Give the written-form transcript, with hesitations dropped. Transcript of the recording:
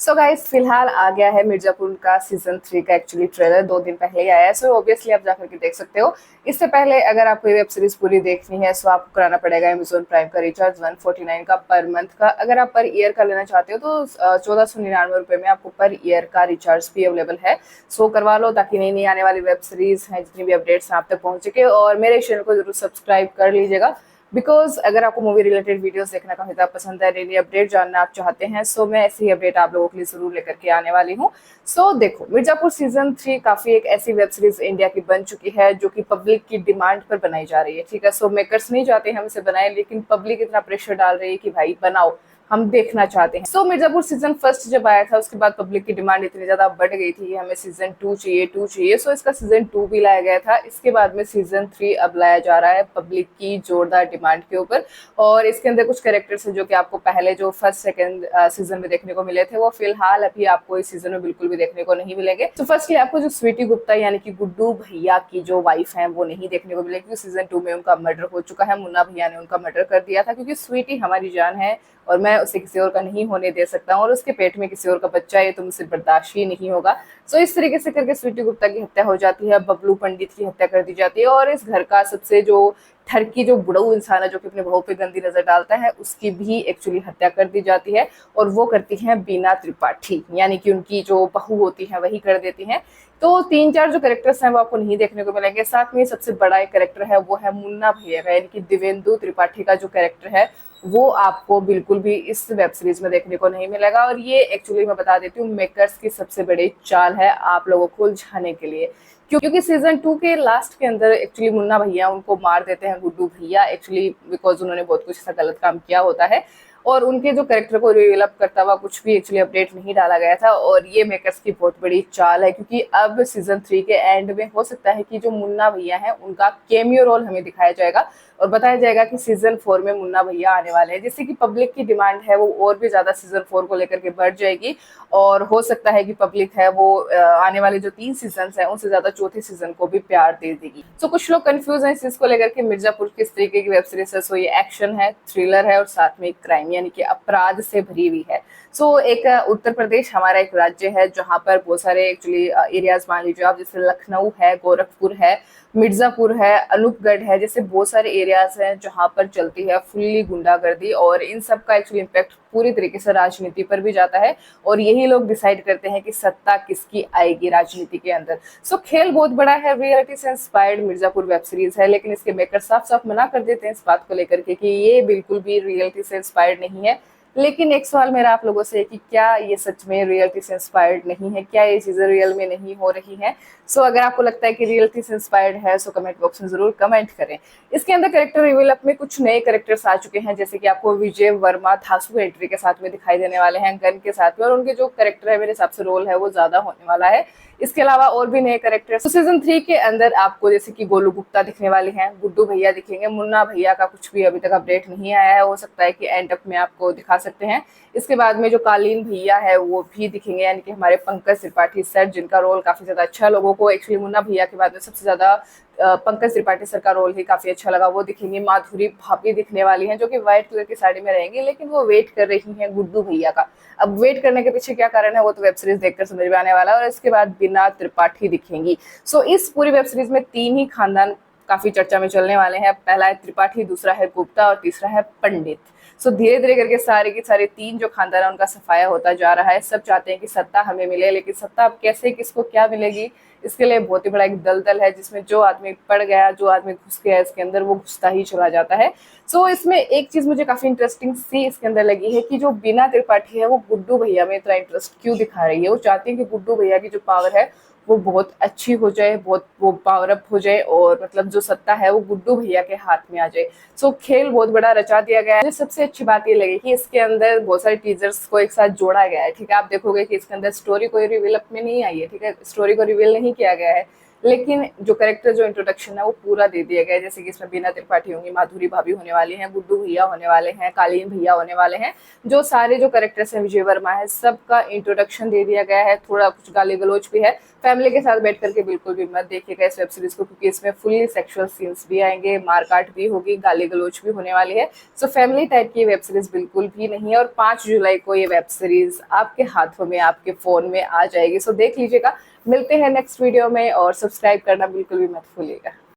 So guys फिलहाल आ गया है मिर्जापुर का सीजन 3 का एक्चुअली ट्रेलर 2 दिन पहले ही आया है। सो ऑब्वियसली आप जाकर के देख सकते हो। इससे पहले अगर आपको वेब सीरीज पूरी देखनी है सो आपको कराना पड़ेगा अमेजोन प्राइम का रिचार्ज 149 का पर मंथ का। अगर आप पर ईयर का लेना चाहते हो तो 1499 रुपये में आपको पर ईयर का रिचार्ज भी अवेलेबल है। सो करवा लो ताकि नई नई आने वाली वेब सीरीज है जितनी भी अपडेट्स आप तक पहुंच सके। और मेरे चैनल को जरूर सब्सक्राइब कर लीजिएगा बिकॉज अगर आपको मूवी रिलेटेड वीडियोस देखना काफी ज्यादा पसंद है, डेली अपडेट जानना आप चाहते हैं, सो मैं ऐसी ही अपडेट आप लोगों के लिए जरूर लेकर के आने वाली हूँ। सो देखो, मिर्जापुर सीजन 3 काफी एक ऐसी वेब सीरीज इंडिया की बन चुकी है जो कि पब्लिक की डिमांड पर बनाई जा रही है। ठीक है, सो मेकर्स नहीं चाहते हम इसे बनाए, लेकिन पब्लिक इतना प्रेशर डाल रही है कि भाई बनाओ, हम देखना चाहते हैं। सो मिर्जापुर सीजन फर्स्ट जब आया था उसके बाद पब्लिक की डिमांड इतनी ज्यादा बढ़ गई थी, हमें सीजन 2 चाहिए, 2 चाहिए। सो इसका सीजन 2 भी लाया गया था। इसके बाद में सीजन 3 अब लाया जा रहा है पब्लिक की जोरदार डिमांड के ऊपर। और इसके अंदर कुछ कैरेक्टर्स हैं जो कि आपको पहले जो फर्स्ट सेकंड सीजन में देखने को मिले थे वो फिलहाल अभी आपको इस सीजन में बिल्कुल भी देखने को नहीं मिलेंगे। तो फर्स्टली आपको जो स्वीटी गुप्ता यानी कि गुड्डू भैया की जो वाइफ है वो नहीं देखने को मिलेगी, क्योंकि सीजन 2 में उनका मर्डर हो चुका है। मुन्ना भैया ने उनका मर्डर कर दिया था, क्योंकि स्वीटी हमारी जान है और मैं उसे किसी और का नहीं होने दे सकता हूँ, और उसके पेट में किसी और का बच्चा है तो मुझसे बर्दाश्त ही नहीं होगा। सो इस तरीके से करके स्वीटी गुप्ता की हत्या हो जाती है, बबलू पंडित की हत्या कर दी जाती है, और इस घर का सबसे जो ठरकी जो बुढ़ऊ इंसान है जो कि अपने बहू पे गंदी नजर डालता है उसकी भी एक्चुअली हत्या कर दी जाती है। और वो करती है बीना त्रिपाठी, यानी कि उनकी जो बहू होती है वही कर देती है। तो 3-4 जो कैरेक्टर्स हैं वो आपको नहीं देखने को मिलेंगे। साथ में सबसे बड़ा एक कैरेक्टर है वो है मुन्ना भैया का, यानी कि दिवेंदु त्रिपाठी का जो कैरेक्टर है वो आपको बिल्कुल भी इस वेब सीरीज में देखने को नहीं मिलेगा। और ये एक्चुअली मैं बता देती हूँ मेकर्स की सबसे बड़ी चाल है आप लोगों को उलझाने के लिए, क्योंकि सीजन 2 के लास्ट के अंदर एक्चुअली मुन्ना भैया उनको मार देते हैं, गुड्डू भैया, एक्चुअली बिकॉज उन्होंने बहुत कुछ ऐसा गलत काम किया होता है। और उनके जो कैरेक्टर को रिवील करता हुआ कुछ भी एक्चुअली अपडेट नहीं डाला गया था, और ये मेकर्स की बहुत बड़ी चाल है, क्योंकि अब सीजन 3 के एंड में हो सकता है कि जो मुन्ना भैया है उनका कैमियो रोल हमें दिखाया जाएगा और बताया जाएगा कि सीजन 4 में मुन्ना भैया आने वाले हैं, जिससे कि पब्लिक की डिमांड है वो और भी ज्यादा सीजन 4 को लेकर के बढ़ जाएगी। और हो सकता है कि पब्लिक है वो आने वाले जो 3 सीजन है उनसे ज्यादा चौथे सीजन को भी प्यार दे देगी। तो कुछ लोग कंफ्यूज हैं इस चीज को लेकर के मिर्जापुर किस तरीके की वेब सीरीज है। सो ये एक्शन है, थ्रिलर है और साथ में एक क्राइम यानी कि अपराध से भरी हुई है। सो एक उत्तर प्रदेश हमारा एक राज्य है जहाँ पर बहुत सारे एक्चुअली एरियाज मान लीजिए आप, जैसे लखनऊ है, गोरखपुर है, मिर्जापुर है, अनूपगढ़ है, जैसे बहुत सारे एरियाज हैं जहाँ पर चलती है फुल्ली गुंडागर्दी, और इन सब का एक्चुअली इम्पैक्ट पूरी तरीके से राजनीति पर भी जाता है। और यही लोग डिसाइड करते हैं कि सत्ता किसकी आएगी राजनीति के अंदर। सो खेल बहुत बड़ा है, रियलिटी से इंस्पायर्ड मिर्जापुर वेब सीरीज है, लेकिन इसके मेकर साफ साफ मना कर देते हैं इस बात को लेकर के कि ये बिल्कुल भी रियलिटी से इंस्पायर्ड नहीं है। लेकिन एक सवाल मेरा आप लोगों से है कि क्या ये सच में रियलिटी से इंस्पायर्ड नहीं है, क्या ये चीजें रियल में नहीं हो रही हैं? सो अगर आपको लगता है कि रियलिटी से इंस्पायर्ड है सो कमेंट बॉक्स में जरूर कमेंट करें। इसके अंदर कैरेक्टर रिवील अप में कुछ नए कैरेक्टर्स आ चुके हैं, जैसे कि आपको विजय वर्मा धासु एंट्री के साथ में दिखाई देने वाले हैं, गन के साथ में, और उनके जो कैरेक्टर है मेरे हिसाब से रोल है वो ज्यादा होने वाला है। इसके अलावा और भी नए कैरेक्टर्स तो सीजन 3 के अंदर आपको जैसे कि गोलू गुप्ता दिखने वाले हैं, गुड्डू भैया दिखेंगे, मुन्ना भैया का कुछ भी अभी तक अपडेट नहीं आया है, हो सकता है कि एंड अप में आपको दिखा सकते हैं। इसके बाद में जो कालीन भैया है वो भी दिखेंगे, यानी कि हमारे पंकज त्रिपाठी सर, जिनका रोल काफी ज्यादा अच्छा लोगों को एक्चुअली मुन्ना भैया के बाद में सबसे ज्यादा पंकज त्रिपाठी सर का रोल ही काफी अच्छा लगा, वो दिखेंगे। माधुरी भाभी दिखने वाली हैं जो कि व्हाइट कलर की साड़ी में रहेंगी, लेकिन वो वेट कर रही हैं गुड्डू भैया का। अब वेट करने के पीछे क्या कारण है वो तो वेब सीरीज देखकर समझ में आने वाला है। और इसके बाद बिना त्रिपाठी दिखेंगी। सो इस पूरी वेब सीरीज में 3 ही खानदान काफी चर्चा में चलने वाले हैं। पहला है त्रिपाठी, दूसरा है गुप्ता और तीसरा है पंडित। सो धीरे धीरे करके सारे के सारे 3 जो खानदान है उनका सफाया होता जा रहा है। सब चाहते हैं कि सत्ता हमें मिले, लेकिन सत्ता अब कैसे किसको क्या मिलेगी इसके लिए बहुत ही बड़ा एक दलदल है, जिसमें जो आदमी पड़ गया, जो आदमी घुस गया इसके अंदर, वो घुसता ही चला जाता है। सो इसमें एक चीज मुझे काफी इंटरेस्टिंग सी इसके अंदर लगी है कि जो बीना त्रिपाठी है वो गुड्डू भैया में इतना इंटरेस्ट क्यों दिखा रही है। वो चाहती है कि गुड्डू भैया की जो पावर है वो बहुत अच्छी हो जाए, बहुत वो पावर अप हो जाए, और मतलब जो सत्ता है वो गुड्डू भैया के हाथ में आ जाए। सो खेल बहुत बड़ा रचा दिया गया है। मुझे सबसे अच्छी बात ये लगी कि इसके अंदर बहुत सारे टीजर्स को एक साथ जोड़ा गया है। ठीक है, आप देखोगे कि इसके अंदर स्टोरी कोई रिवील अप में नहीं आई है, ठीक है, स्टोरी को रिवील नहीं किया गया है, लेकिन जो कैरेक्टर जो इंट्रोडक्शन है वो पूरा दे दिया गया है। जैसे कि इसमें बीना त्रिपाठी होंगी, माधुरी भाभी होने वाली हैं, गुड्डू भैया होने वाले हैं, कालीन भैया होने वाले हैं। जो सारे जो कैरेक्टर्स हैं विजय वर्मा है, सबका इंट्रोडक्शन दे दिया गया है। थोड़ा कुछ गाली गलौज भी है। फैमिली के साथ बैठ करके बिल्कुल भी मत देखिएगा इस वेब सीरीज को, क्योंकि इसमें फुल्ली सेक्सुअल सीन्स भी आएंगे, मारकाट भी होगी, गाली गलौज भी होने वाली है। सो फैमिली टाइप की वेब सीरीज बिल्कुल भी नहीं है। और 5 जुलाई को ये वेब सीरीज आपके हाथों में, आपके फोन में आ जाएगी। सो देख लीजिएगा। मिलते हैं नेक्स्ट वीडियो में, और सब्सक्राइब करना बिल्कुल भी मत भूलिएगा।